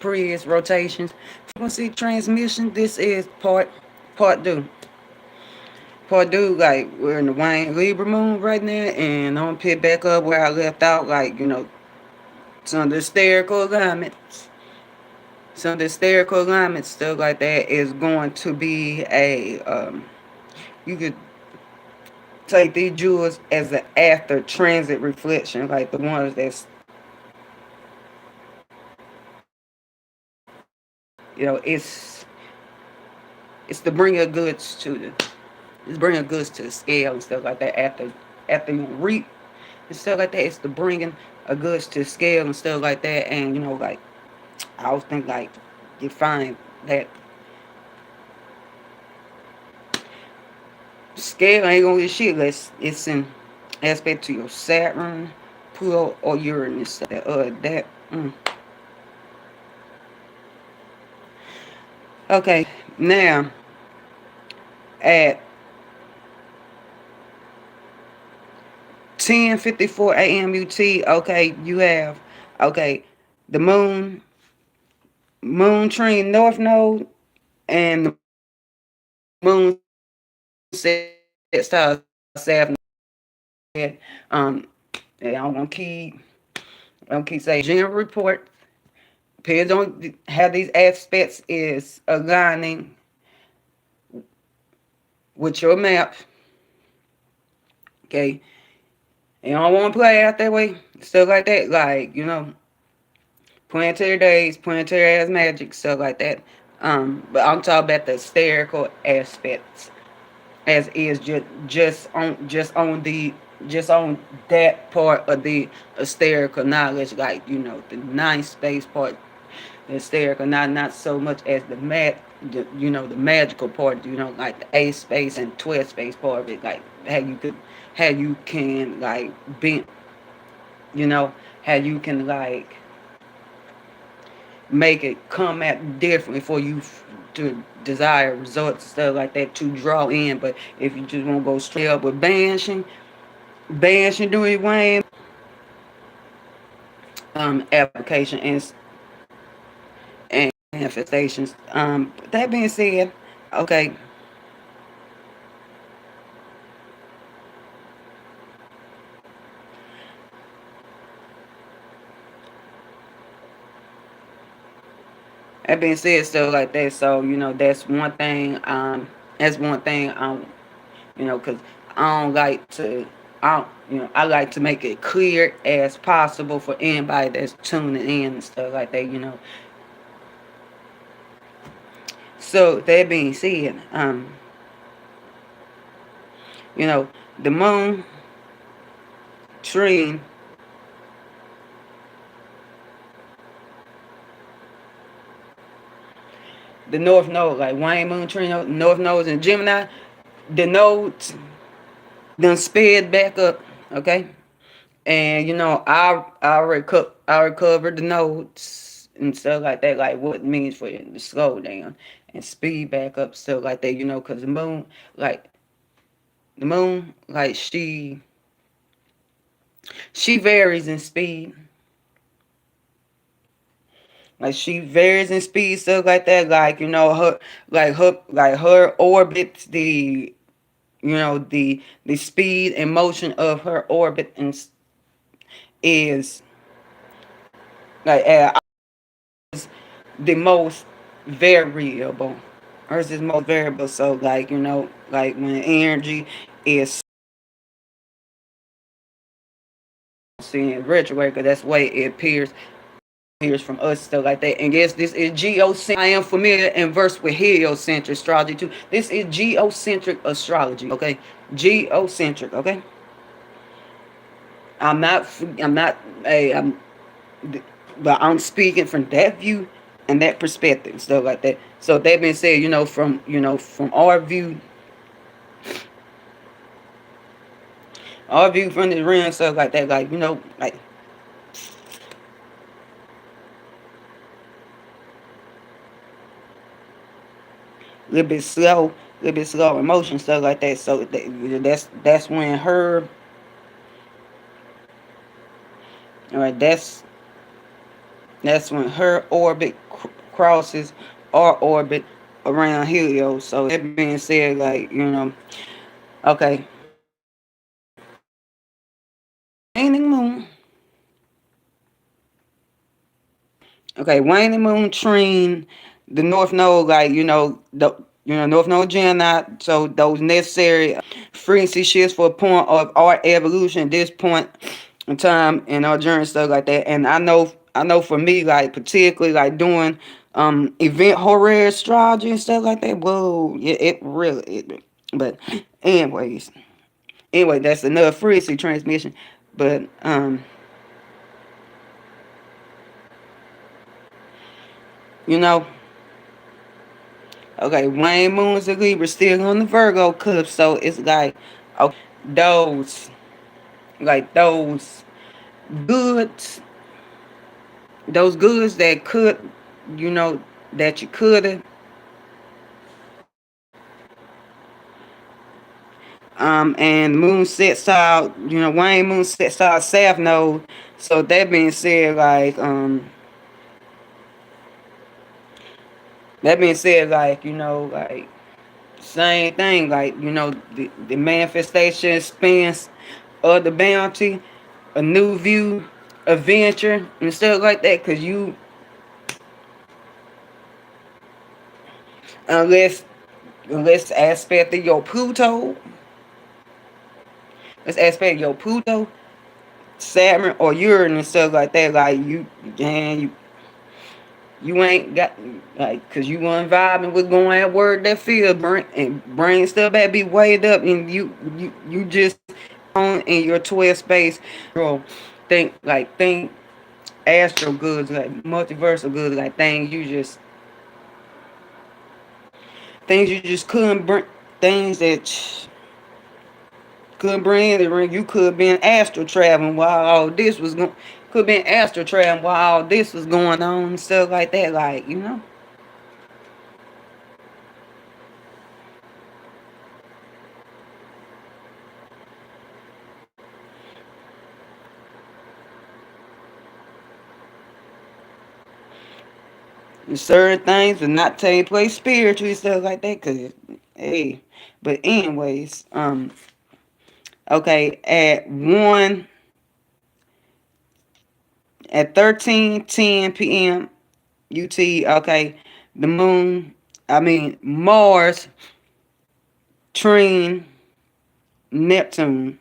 previous rotations. Frequency transmission. This is part two. Part two, like we're in the Waning Libra moon right now, and I'm gonna pick back up where I left out, like some of the hysterical alignments. Some of the hysterical alignments, stuff like that, is going to be you could take these jewels as an after transit reflection, like the ones that's it's to bring your goods to it's bringing goods to the scale and stuff like that after you reap and stuff like that. It's the bringing a goods to the scale and stuff like that. And like I always think like you find that scale ain't gonna get shit unless it's in aspect to your Saturn, Pluto, or Uranus. That. Okay, now at 10:54 a.m. UT. Okay, you have the moon trine north node and the moon star south node. I'm gonna keep saying general report. Depends on how these aspects is aligning with your map. Okay, and I don't want to play out that way, stuff like that. Like planetary days, planetary as magic, stuff like that. But I'm talking about the hysterical aspects, as is just on that part of the hysterical knowledge, like the ninth space part, the hysterical, not so much as the magical part, like the eighth space and 12th space part of it, like how you can like bend, you know, how you can like make it come out differently for you to desire results, stuff like that, to draw in. But if you just want to go straight up with banishing doing Wayne application and manifestations. That being said, okay. That being said, stuff like that. So that's one thing. That's one thing. Because I don't like to. I like to make it clear as possible for anybody that's tuning in and stuff like that. So that being said, you know, the moon trine the north node, like Wayne moon trine north nodes in Gemini, the nodes then sped back up. Okay. And I recovered the notes and stuff like that, like what it means for you to slow down and speed back up, stuff like that. Because like the moon, like she varies in speed, like she varies in speed, stuff like that. Like her orbit, the speed and motion of her orbit and is like the most variable. Earth is most variable. So like like when energy is seeing retrograde, because that's the way it appears from us, stuff like that. And yes, this is geocentric. I am familiar and versed with heliocentric astrology too. This is geocentric astrology. Okay, geocentric. Okay, I'm not. I'm not. Hey, but I'm speaking from that view and that perspective, stuff like that. So that being said, from our view from the ring, stuff like that, like like a little bit slow emotion, stuff like that. So that's when her, all right, that's when her orbit crosses or orbit around Helios. So that being said, like, okay, waning moon. Okay, waning moon trine the north node, like north node Gemini. So those necessary frequency shifts for a point of our evolution at this point in time in our journey, stuff like that. And I know for me, like particularly like doing event horror astrology and stuff like that. Whoa, yeah, it really. But anyways, that's another frequency transmission. But you know. Okay, Wayne Moon's a Libra still on the Virgo cusp, so it's like okay, those those goods, those goods that could, that you could have, and Moon sets out, Wayne Moon sets out South Node. So that being said, like same thing, like the manifestation spins of the bounty, a new view, adventure, and stuff like that. Cause unless unless aspect of your Pluto, let's aspect your Pluto, Saturn, or Uranus and stuff like that. Like and you ain't got cause you want vibing with going at word that feel brain stuff that be weighed up, and you just on in your 12 space, bro. Think astral goods, like multiversal goods, like things you just couldn't bring, things that couldn't bring in the ring. You could have been astral traveling while all this was going. Could have been astral traveling while all this was going on and stuff like that. Certain things will not take place spiritually, stuff like that. Cause hey, but anyways, okay, at 13:10 p.m. UT. Okay, the moon. I mean Mars trine Neptune.